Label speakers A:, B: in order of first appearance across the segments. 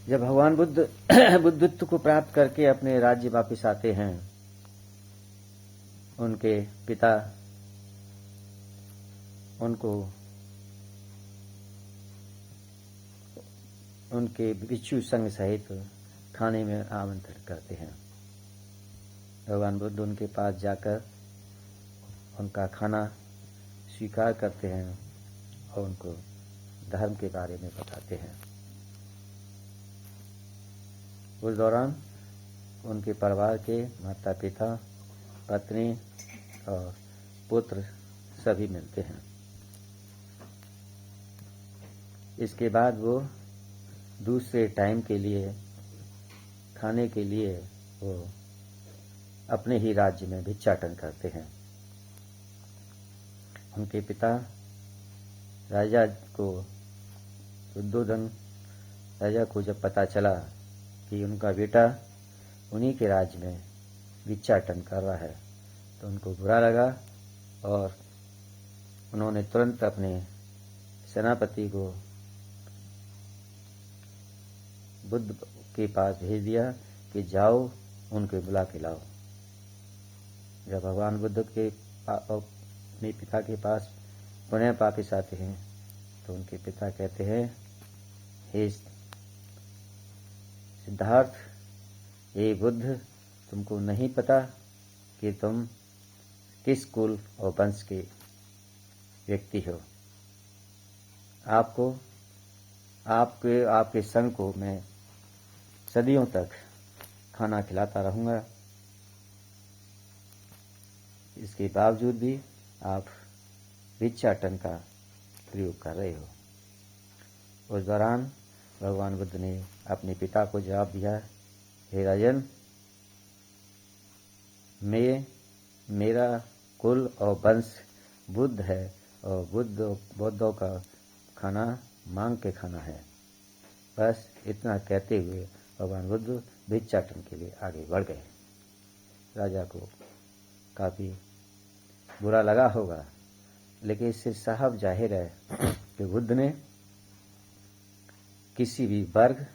A: जब भगवान बुद्ध बुद्धत्व को प्राप्त करके अपने राज्य वापस आते हैं, उनके पिता उनको उनके भिक्षु संघ सहित खाने में आमंत्रित करते हैं। भगवान बुद्ध उनके पास जाकर उनका खाना स्वीकार करते हैं और उनको धर्म के बारे में बताते हैं। उस दौरान उनके परिवार के माता पिता, पत्नी और पुत्र सभी मिलते हैं। इसके बाद वो दूसरे टाइम के लिए खाने के लिए वो अपने ही राज्य में भिक्षाटन करते हैं। उनके पिता राजा को दुर्योधन राजा को जब पता चला कि उनका बेटा उन्हीं के राज्य में भिक्षाटन कर रहा है तो उनको बुरा लगा और उन्होंने तुरंत अपने सेनापति को बुद्ध के पास भेज दिया कि जाओ उनके बुला के लाओ। जब भगवान बुद्ध के अपने पिता के पास पुनः वापिस आते हैं तो उनके पिता कहते हैं, हे सिद्धार्थ, हे बुद्ध, तुमको नहीं पता कि तुम किस कुल और वंश के व्यक्ति हो। आपके संग को मैं सदियों तक खाना खिलाता रहूंगा। इसके बावजूद भी आप भिक्षाटन का प्रयोग कर रहे हो। उस दौरान भगवान बुद्ध ने अपने पिता को जवाब दिया, हे राजन, मेरा कुल और वंश बुद्ध है और बुद्धों का खाना मांग के खाना है। बस इतना कहते हुए भगवान बुद्ध भिक्षाटन के लिए आगे बढ़ गए। राजा को काफी बुरा लगा होगा, लेकिन इससे साफ जाहिर है कि बुद्ध ने किसी भी वर्ग,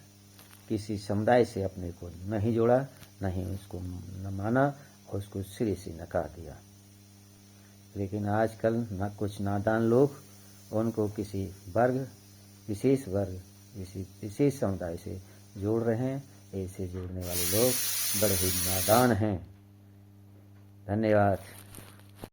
A: किसी समुदाय से अपने को नहीं जोड़ा, नहीं उसको न माना और उसको सिरे से नकार दिया। लेकिन आजकल कुछ नादान लोग उनको किसी विशेष समुदाय से जोड़ रहे हैं। ऐसे जोड़ने वाले लोग बड़े ही नादान हैं। धन्यवाद।